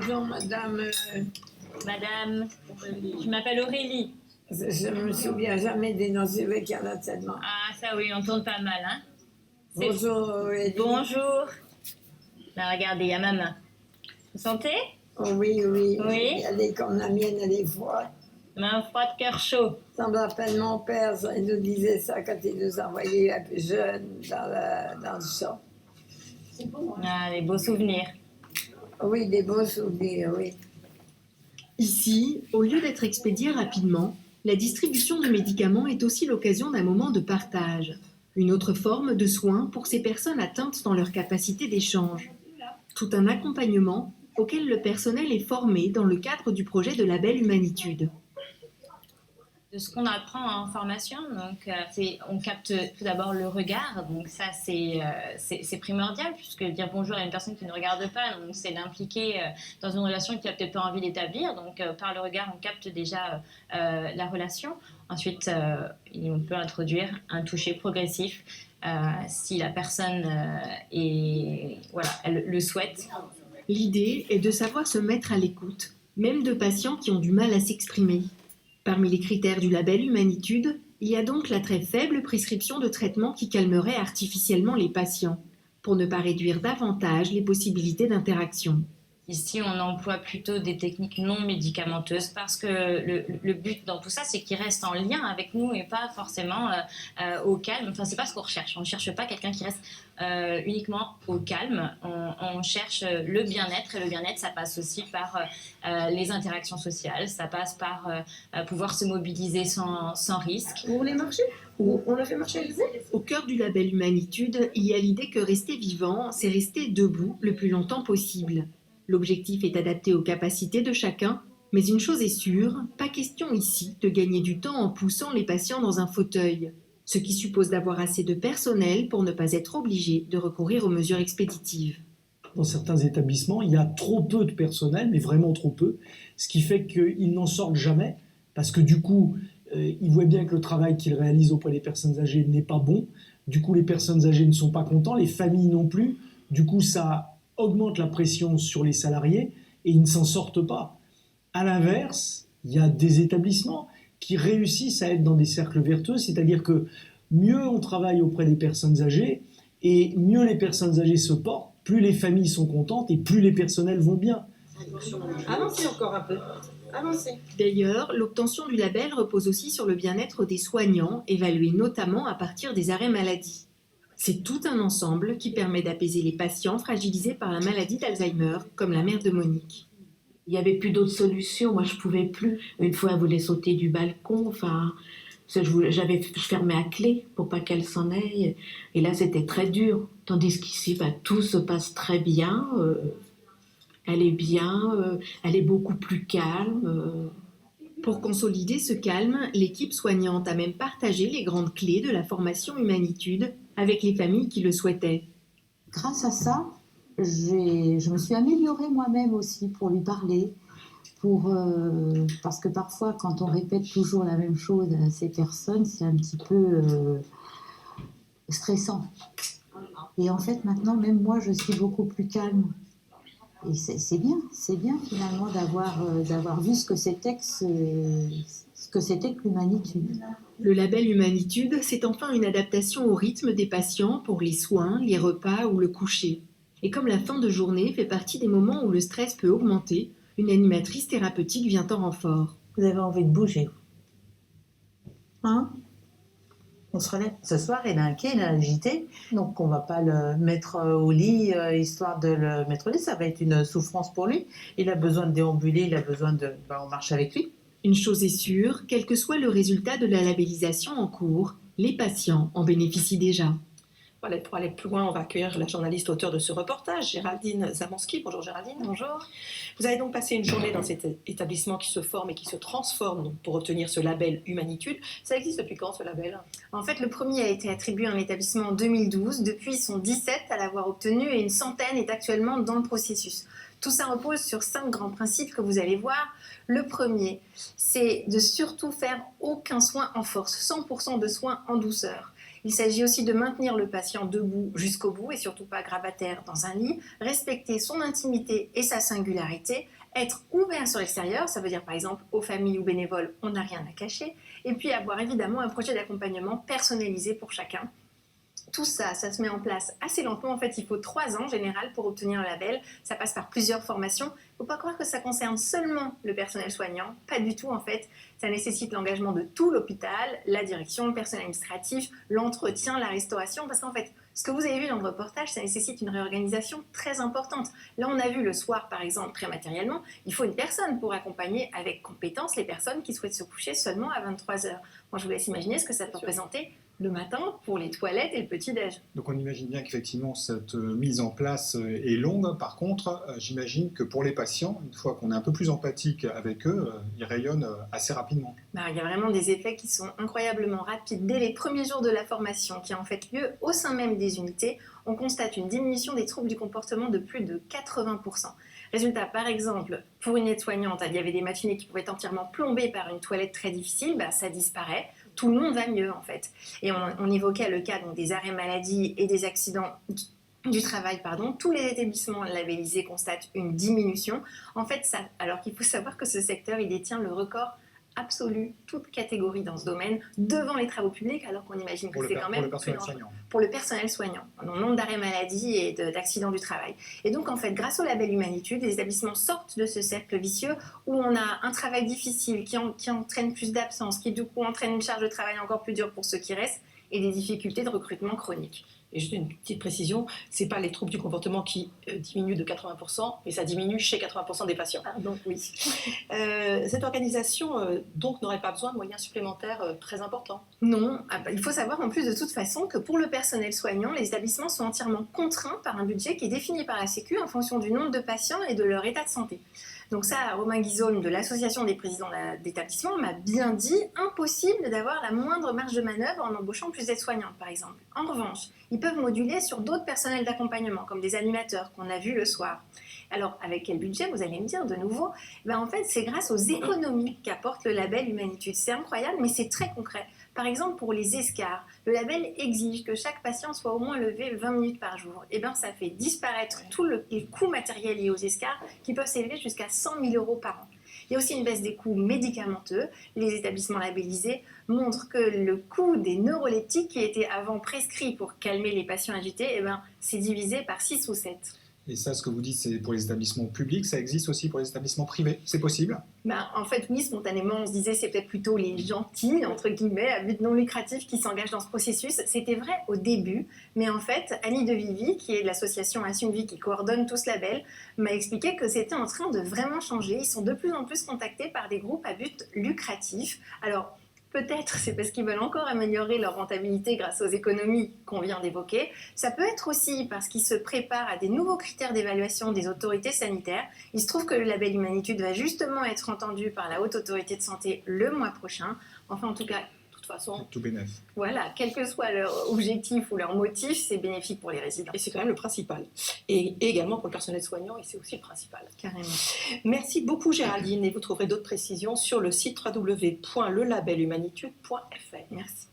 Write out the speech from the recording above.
Bonjour, madame. Madame, je m'appelle Aurélie. Je me souviens jamais des noms avec un tellement. Ah, ça oui, on tourne pas mal, hein. Bonjour, Aurélie. Bonjour. Là, regardez, il y a ma main. Vous sentez? Oh, oui, oui. Oui. Elle est comme la mienne, elle est froide. Main froide, cœur chaud. Ça me rappelle mon père, il nous disait ça quand il nous envoyait un peu jeunes dans le champ. C'est beau, hein? Ah, des beaux souvenirs. Oui, des beaux souvenirs, oui. Ici, au lieu d'être expédié rapidement, la distribution de médicaments est aussi l'occasion d'un moment de partage. Une autre forme de soin pour ces personnes atteintes dans leur capacité d'échange. Tout un accompagnement auquel le personnel est formé dans le cadre du projet de label Humanitude. De ce qu'on apprend en formation, donc on capte tout d'abord le regard, donc ça c'est primordial, puisque dire bonjour à une personne qui ne regarde pas, donc c'est l'impliquer dans une relation qu'il n'a peut-être pas envie d'établir, donc par le regard on capte déjà la relation. Ensuite on peut introduire un toucher progressif si la personne elle le souhaite. L'idée est de savoir se mettre à l'écoute, même de patients qui ont du mal à s'exprimer. Parmi les critères du label Humanitude, il y a donc la très faible prescription de traitements qui calmerait artificiellement les patients, pour ne pas réduire davantage les possibilités d'interaction. Ici, on emploie plutôt des techniques non médicamenteuses parce que le but dans tout ça, c'est qu'ils restent en lien avec nous et pas forcément au calme. Enfin, c'est pas ce qu'on recherche. On ne cherche pas quelqu'un qui reste uniquement au calme. On cherche le bien-être et le bien-être, ça passe aussi par les interactions sociales. Ça passe par pouvoir se mobiliser sans risque. Vous voulez marcher? Ou on l'a fait marcher avec vous? Au cœur du label Humanitude, il y a l'idée que rester vivant, c'est rester debout le plus longtemps possible. L'objectif est adapté aux capacités de chacun, mais une chose est sûre, pas question ici de gagner du temps en poussant les patients dans un fauteuil, ce qui suppose d'avoir assez de personnel pour ne pas être obligé de recourir aux mesures expéditives. Dans certains établissements, il y a trop peu de personnel, mais vraiment trop peu, ce qui fait qu'ils n'en sortent jamais, parce que du coup, ils voient bien que le travail qu'ils réalisent auprès des personnes âgées n'est pas bon, du coup les personnes âgées ne sont pas contentes, les familles non plus, du coup ça augmente la pression sur les salariés et ils ne s'en sortent pas. À l'inverse, il y a des établissements qui réussissent à être dans des cercles vertueux, c'est-à-dire que mieux on travaille auprès des personnes âgées et mieux les personnes âgées se portent, plus les familles sont contentes et plus les personnels vont bien. Avancez encore un peu. Avancez. D'ailleurs, l'obtention du label repose aussi sur le bien-être des soignants, évalués notamment à partir des arrêts maladie. C'est tout un ensemble qui permet d'apaiser les patients fragilisés par la maladie d'Alzheimer, comme la mère de Monique. Il n'y avait plus d'autres solutions, moi je ne pouvais plus. Une fois, elle voulait sauter du balcon, je fermais à clé pour pas qu'elle s'en aille. Et là, c'était très dur. Tandis qu'ici, tout se passe très bien. Elle est bien, elle est beaucoup plus calme. Pour consolider ce calme, l'équipe soignante a même partagé les grandes clés de la formation Humanitude avec les familles qui le souhaitaient. Grâce à ça, je me suis améliorée moi-même aussi pour lui parler, parce que parfois, quand on répète toujours la même chose à ces personnes, c'est un petit peu stressant. Et en fait, maintenant, même moi, je suis beaucoup plus calme. Et c'est bien finalement d'avoir vu ce que c'était que l'Humanitude. Le label Humanitude, c'est enfin une adaptation au rythme des patients pour les soins, les repas ou le coucher. Et comme la fin de journée fait partie des moments où le stress peut augmenter, une animatrice thérapeutique vient en renfort. Vous avez envie de bouger? Hein? On se relève. Ce soir, il est inquiet, il est agité, donc on ne va pas le mettre au lit, histoire de le mettre au lit. Ça va être une souffrance pour lui. Il a besoin de déambuler, il a besoin on marche avec lui. Une chose est sûre, quel que soit le résultat de la labellisation en cours, les patients en bénéficient déjà. Voilà, pour aller plus loin, on va accueillir la journaliste auteure de ce reportage, Géraldine Zamanski. Bonjour Géraldine. Bonjour. Vous avez donc passé une journée dans cet établissement qui se forme et qui se transforme donc, pour obtenir ce label Humanitude. Ça existe depuis quand ce label? En fait, le premier a été attribué à un établissement en 2012. Depuis, ils sont 17 à l'avoir obtenu et une centaine est actuellement dans le processus. Tout ça repose sur 5 grands principes que vous allez voir. Le premier, c'est de surtout faire aucun soin en force, 100% de soins en douceur. Il s'agit aussi de maintenir le patient debout jusqu'au bout et surtout pas grabataire dans un lit, respecter son intimité et sa singularité, être ouvert sur l'extérieur, ça veut dire par exemple aux familles ou bénévoles, on n'a rien à cacher, et puis avoir évidemment un projet d'accompagnement personnalisé pour chacun. Tout ça, ça se met en place assez lentement. En fait, il faut 3 ans en général pour obtenir le label. Ça passe par plusieurs formations. Il ne faut pas croire que ça concerne seulement le personnel soignant. Pas du tout, en fait. Ça nécessite l'engagement de tout l'hôpital, la direction, le personnel administratif, l'entretien, la restauration. Parce qu'en fait, ce que vous avez vu dans le reportage, ça nécessite une réorganisation très importante. Là, on a vu le soir, par exemple, très matériellement, il faut une personne pour accompagner avec compétence les personnes qui souhaitent se coucher seulement à 23 heures. Moi, je vous laisse imaginer ce que ça peut représenter le matin pour les toilettes et le petit-déj. Donc on imagine bien qu'effectivement cette mise en place est longue. Par contre, j'imagine que pour les patients, une fois qu'on est un peu plus empathique avec eux, ils rayonnent assez rapidement. Il y a vraiment des effets qui sont incroyablement rapides. Dès les premiers jours de la formation qui a en fait lieu au sein même des unités, on constate une diminution des troubles du comportement de plus de 80%. Résultat, par exemple, pour une aide-soignante, il y avait des matinées qui pouvaient être entièrement plombées par une toilette très difficile, ça disparaît. Tout le monde va mieux en fait. Et on évoquait le cas donc, des arrêts maladie et des accidents du travail. Tous les établissements labellisés constatent une diminution. En fait, alors qu'il faut savoir que ce secteur, il détient le record absolu, toute catégorie dans ce domaine, devant les travaux publics, alors qu'on imagine que c'est quand même plus dangereux. Pour le personnel soignant, en nombre d'arrêts maladie et d'accidents du travail. Et donc, en fait, grâce au label Humanitude, les établissements sortent de ce cercle vicieux où on a un travail difficile qui entraîne plus d'absence, qui du coup entraîne une charge de travail encore plus dure pour ceux qui restent et des difficultés de recrutement chroniques. Et juste une petite précision, ce n'est pas les troubles du comportement qui diminuent de 80%, mais ça diminue chez 80% des patients. Donc oui. Cette organisation donc n'aurait pas besoin de moyens supplémentaires très importants. Non, il faut savoir en plus de toute façon que pour le personnel soignant, les établissements sont entièrement contraints par un budget qui est défini par la Sécu en fonction du nombre de patients et de leur état de santé. Donc ça, Romain Guizone de l'association des présidents d'établissement m'a bien dit, impossible d'avoir la moindre marge de manœuvre en embauchant plus d'aides-soignantes par exemple. En revanche, ils peuvent moduler sur d'autres personnels d'accompagnement comme des animateurs qu'on a vus le soir. Alors avec quel budget, vous allez me dire de nouveau? En fait, c'est grâce aux économies qu'apporte le label Humanitude. C'est incroyable, mais c'est très concret. Par exemple, pour les escars, le label exige que chaque patient soit au moins levé 20 minutes par jour. Ça fait disparaître tous les coûts matériels liés aux escars qui peuvent s'élever jusqu'à 100 000 € par an. Il y a aussi une baisse des coûts médicamenteux. Les établissements labellisés montrent que le coût des neuroleptiques qui étaient avant prescrits pour calmer les patients agités, c'est divisé par 6 ou 7. Et ça, ce que vous dites, c'est pour les établissements publics, ça existe aussi pour les établissements privés, c'est possible? En fait, oui, spontanément, on se disait c'est peut-être plutôt les gentils, entre guillemets, à but non lucratif qui s'engagent dans ce processus. C'était vrai au début, mais en fait, Annie Devivy, qui est de l'association Assume-Vie qui coordonne tout ce label, m'a expliqué que c'était en train de vraiment changer. Ils sont de plus en plus contactés par des groupes à but lucratif. Alors, peut-être c'est parce qu'ils veulent encore améliorer leur rentabilité grâce aux économies qu'on vient d'évoquer. Ça peut être aussi parce qu'ils se préparent à des nouveaux critères d'évaluation des autorités sanitaires. Il se trouve que le label Humanitude va justement être entendu par la Haute Autorité de Santé le mois prochain. Enfin, en tout cas, de toute façon, tout bénef. Voilà, quel que soit leur objectif ou leur motif, c'est bénéfique pour les résidents. Et c'est quand même le principal. Et également pour le personnel soignant, et c'est aussi le principal. Carrément. Merci beaucoup Géraldine, et vous trouverez d'autres précisions sur le site www.lelabelhumanitude.fr. Merci.